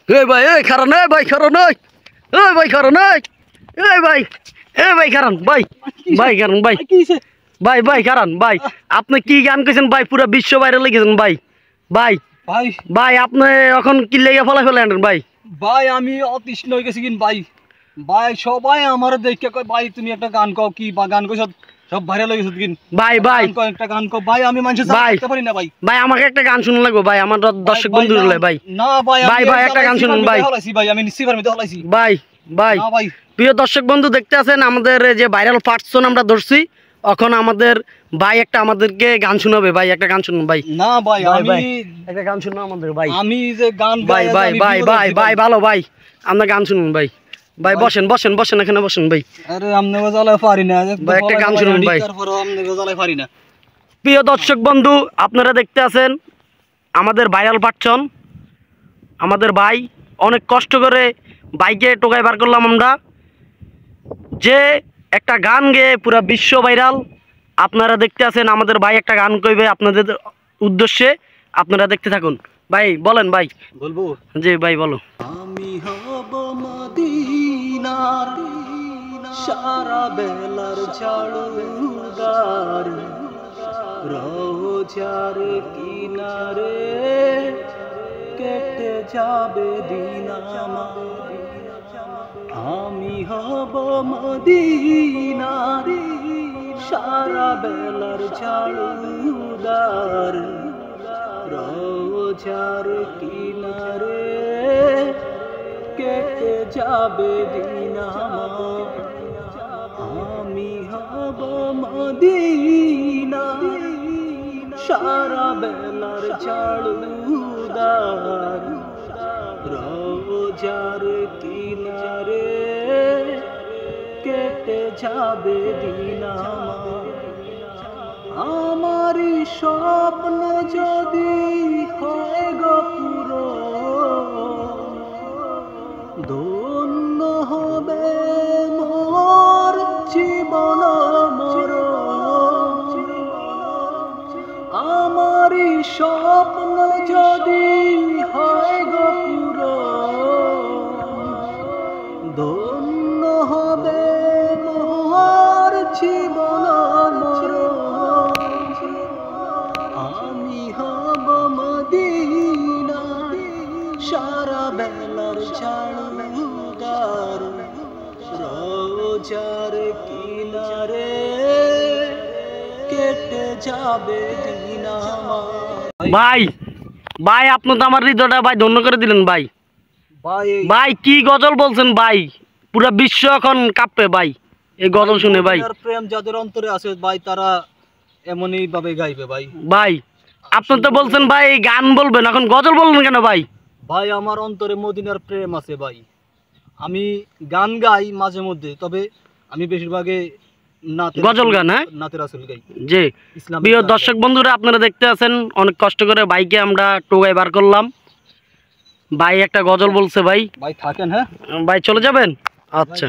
এই ভাই এই খারান এই ভাই খারান এই ভাই খারান এই ভাই ভাই খারান ভাই ভাই খারান ভাই ভাই ভাই খারান ভাই আপনি কি গান কইছেন ভাই পুরো বিশ্ব বাইরে লেগেছেন ভাই ভাই ভাই ভাই আপনি এখন কি লেগে ফেলেন ভাই ভাই আমি অতিষ্ঠ হয়ে গেছি কিন ভাই ভাই সবাই আমার দেখে কয় ভাই তুমি একটা গান কও কি বা গান কইছ সব ভাইরাল হয়ে গেছে কিন ভাই ভাই একটা গান কও ভাই আমি মানুষের সাথে করতে পারি না ভাই ভাই আমাকে একটা গান শুনতে লাগবে ভাই আমার দর্শক বন্ধু হলে ভাই না ভাই ভাই ভাই একটা গান শুনুন ভাই ভাই আমি নিশ্চয়ই মধ্যে হলাইছি ভাই ভাই না ভাই প্রিয় দর্শক বন্ধু দেখতে আছেন আমাদের যে ভাইরাল পার্টসন আমরা ধরছি এখন আমাদের ভাই একটা আমাদেরকে গান শোনাবে ভাই একটা গান শুনুন ভাই না ভাই আমি একটা গান শুনুন আমাদের ভাই আমি যে গান ভাই ভাই ভাই ভাই ভাই ভালো ভাই আমরা গান শুনুন ভাই ভাই বসেন বসেন বসেন এখানে বসেন ভাই আরে আমনে গজালে পারি না ভাই একটা গান শুনুন ভাই তারপর আমনে গজালে পারি না প্রিয় দর্শক বন্ধু আপনারা দেখতে আছেন আমাদের ভাইরাল পার্টসন আমাদের ভাই অনেক কষ্ট করে বাইকে টোকায় বার করলাম আমরা যে একটা গান গেয়ে পুরা বিশ্ব ভাইরাল আপনারা দেখতে আছেন আমাদের ভাই একটা গান কইবে আপনাদের উদ্দেশ্যে আপনারা দেখতে থাকুন ভাই বলেন ভাই বলবো জি ভাই বলো আমি হব মদিনার সারা বেলার ঝাড়ুদার রোজার কিনারে কেটে যাবে দিন আমার আমি হব মদিনার সারা বেলার ঝাড়ুদার রোজার কিনারে কেটে যাবে দিন আমার আমি হব মদিনার সারা বেলার ঝাড়ুদার রোজার কিনারে কেটে যাবে দিন আমারই স্বপ্ন যদি হয় গো পুরো ধন্য হবে মোর জীবন মোর আমারই স্বপ্ন যদি হয় গো পুরো ধন্য হবে মোর জীবন মোর আমি হব মদিনার সারা বেলার ঝাড়ুদার রোজার কিনারে কেটে যাবে দিন আমার ভাই ভাই আপনি তো আমার হৃদয়টা ভাই ধন্য করে দিলেন ভাই ভাই ভাই কি গজল বলছেন ভাই পুরা বিশ্ব এখন কাঁপবে ভাই এই গজল শুনে ভাই প্রেম যাদের অন্তরে আছে ভাই তারা এমনই ভাবে গাইবে ভাই ভাই আপনি তো বলছেন ভাই গান বলবেন এখন গজল বললেন কেন ভাই ভাই আমার অন্তরে মদিনার প্রেম আছে ভাই আমি গান গাই মাঝে মধ্যে তবে আমি বেশিরভাগে গজল গান হ্যাঁ নাতের আসল গাই জি প্রিয় দর্শক বন্ধুরা আপনারা দেখতে আছেন অনেক কষ্ট করে বাইকে আমরা টোকায় বার করলাম ভাই একটা গজল বলছে ভাই ভাই থাকেন হ্যাঁ ভাই চলে যাবেন আচ্ছা